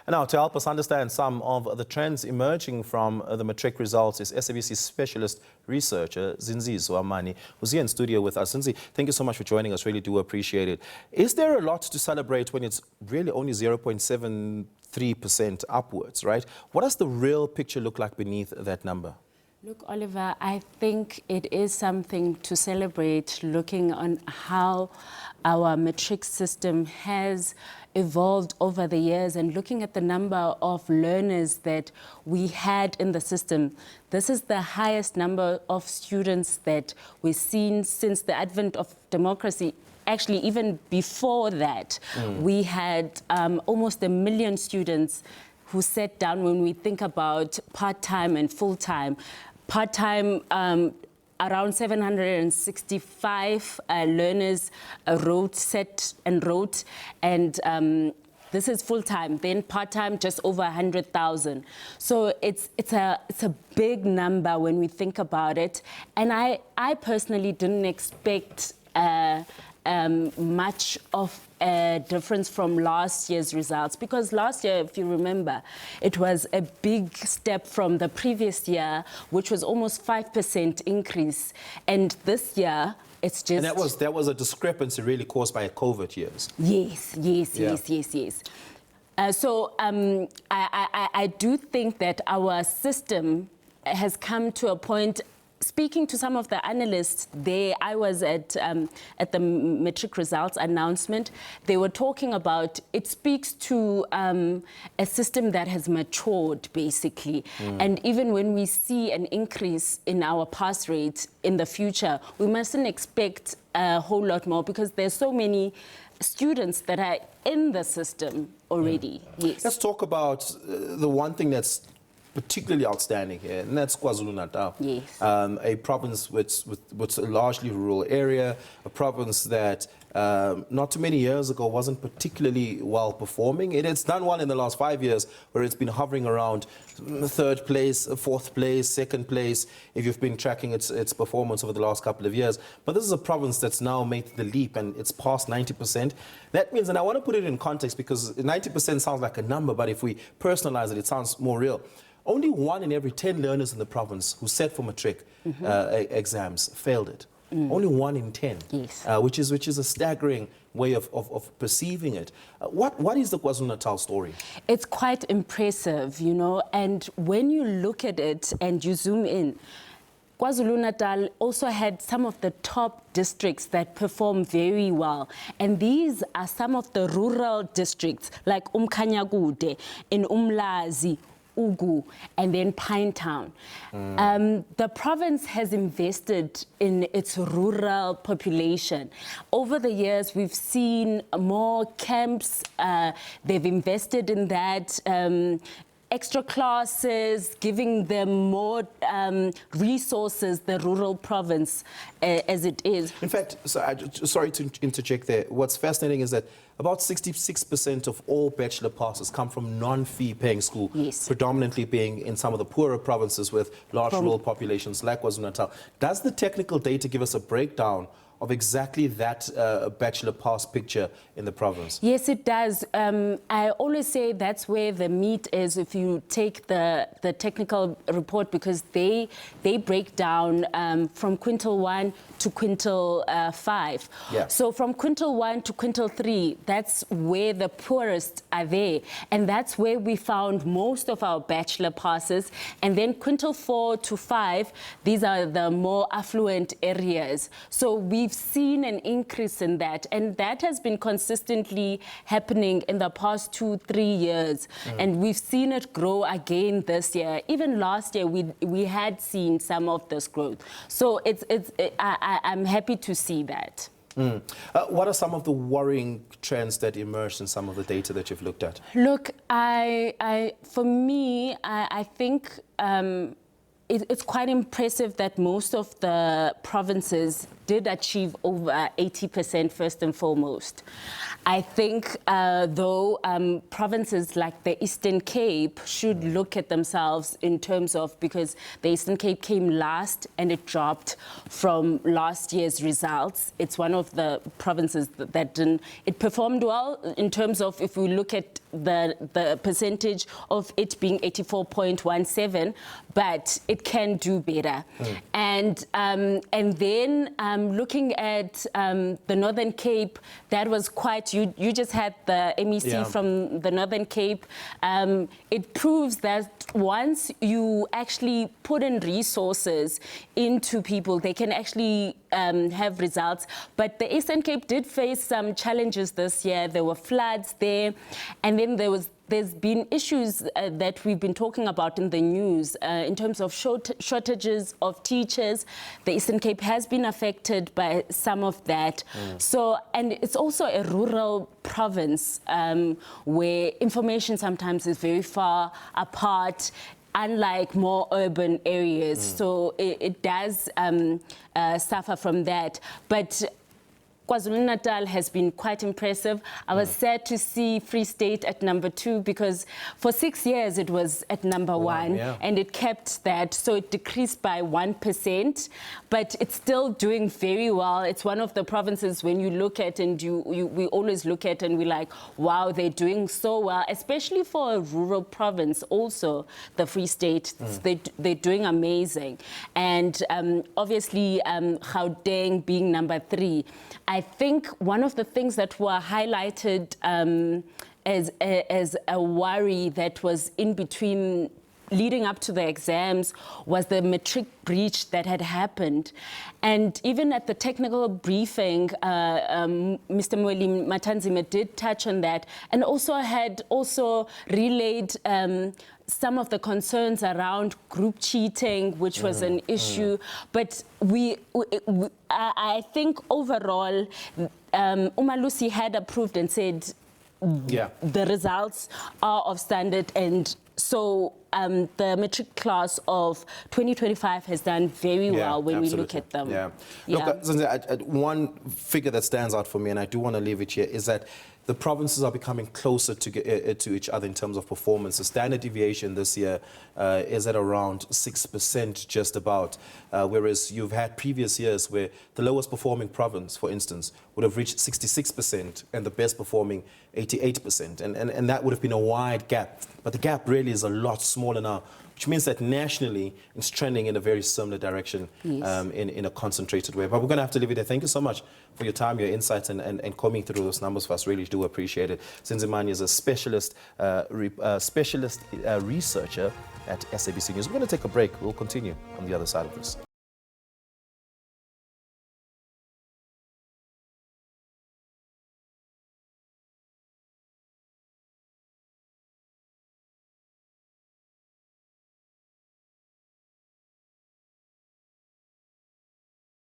And now, to help us understand some of the trends emerging from the matric results is SABC specialist researcher Zinziswa Mani, who's here in studio with us. Zinzi, thank you so much for joining us. Really do appreciate it. Is there a lot to celebrate when it's really only 0.73% upwards, right? What does the real picture look like beneath that number? Look, Oliver, I think it is something to celebrate, looking on how our matric system has evolved over the years and looking at the number of learners that we had in the system. This is the highest number of students that we've seen since the advent of democracy. Actually, even before that, we had almost 1 million students who sat down. When we think about part-time and full-time, part-time, around 765 learners sat and wrote, and this is full-time. Then part-time, just over 100,000. So it's a big number when we think about it. And I personally didn't expect much of a difference from last year's results, because last year, if you remember, it was a big step from the previous year, which was almost 5% increase, and this year it's just... And that was a discrepancy really caused by COVID years. Yes. So I do think that our system has come to a point. Speaking to some of the analysts there, I was at the Matric Results announcement. They were talking about, it speaks to a system that has matured, basically. And even when we see an increase in our pass rate in the future, we mustn't expect a whole lot more, because there's so many students that are in the system already. Yes. Let's talk about the one thing that's particularly outstanding here, and that's Kwazulu-Natal. Yes. A province with a largely rural area, a province that not too many years ago wasn't particularly well performing. It's done well in the last 5 years, where it's been hovering around 3rd place, 4th place, 2nd place, if you've been tracking its performance over the last couple of years. But this is a province that's now made the leap, and it's past 90%. That means, and I want to put it in context, because 90% sounds like a number, but if we personalize it, it sounds more real. Only 1 in every 10 learners in the province who set for matric exams failed it. Only 1 in 10, yes. which is a staggering way of perceiving it. What is the KwaZulu-Natal story? It's quite impressive, you know, and when you look at it and you zoom in, KwaZulu-Natal also had some of the top districts that perform very well. And these are some of the rural districts, like Umkhanyakude, in Umlazi, Ugu, and then Pinetown. The province has invested in its rural population. Over the years, we've seen more camps. They've invested in that. Extra classes, giving them more resources, the rural province as it is. In fact, sorry to interject there, what's fascinating is that about 66% of all bachelor passes come from non-fee paying school, yes. predominantly being in some of the poorer provinces with large rural populations like KwaZulu-Natal. Does the technical data give us a breakdown of exactly that bachelor pass picture in the province? Yes, it does. I always say that's where the meat is if you take the technical report, because they break down from quintile 1 to quintile 5. Yeah. So from quintile 1 to quintile 3, that's where the poorest are there. And that's where we found most of our bachelor passes. And then quintile 4 to 5, these are the more affluent areas. So we've seen an increase in that, and that has been consistently happening in the past 2-3 years, and we've seen it grow again this year. Even last year we had seen some of this growth, so I'm happy to see that. What are some of the worrying trends that emerged in some of the data that you've looked at? Look, for me, I think it's quite impressive that most of the provinces did achieve over 80% first and foremost. I think, though, provinces like the Eastern Cape should look at themselves in terms of, because the Eastern Cape came last and it dropped from last year's results. It's one of the provinces that didn't, it performed well in terms of, if we look at the percentage of it being 84.17, but it can do better. And then looking at the Northern Cape, that was quite, you just had the MEC from the Northern Cape. It proves that once you actually put in resources into people, they can actually have results. But the Eastern Cape did face some challenges this year. There were floods there, and then there's been issues that we've been talking about in the news in terms of shortages of teachers. The Eastern Cape has been affected by some of that. So, and it's also a rural province where information sometimes is very far apart, unlike more urban areas. So it does suffer from that. But KwaZulu-Natal has been quite impressive. I was sad to see Free State at number 2, because for 6 years it was at number 1, and it kept that. So it decreased by 1%, but it's still doing very well. It's one of the provinces when you look at, and we always look at and we're like, wow, they're doing so well, especially for a rural province also, the Free State. They're doing amazing. And obviously Gauteng being number 3. I think one of the things that were highlighted as a worry that was in between leading up to the exams was the matric breach that had happened. And even at the technical briefing, Mr. Mweli Matanzima did touch on that, and also had relayed some of the concerns around group cheating, which was an issue. But I think overall, Umalusi had approved and said the results are of standard, and so the matric class of 2025 has done very well when we look at them. Look, one figure that stands out for me, and I do want to leave it here, is that the provinces are becoming closer to each other in terms of performance. The standard deviation this year is at around 6%, just about, whereas you've had previous years where the lowest performing province, for instance, would have reached 66% and the best performing 88%. And that would have been a wide gap. But the gap really is a lot smaller now, which means that nationally it's trending in a very similar direction, in a concentrated way. But we're going to have to leave it there. Thank you so much for your time, your insights, and combing through those numbers for us. Really do appreciate it. Zinziswa Mani is a specialist researcher at SABC News. We're going to take a break. We'll continue on the other side of this.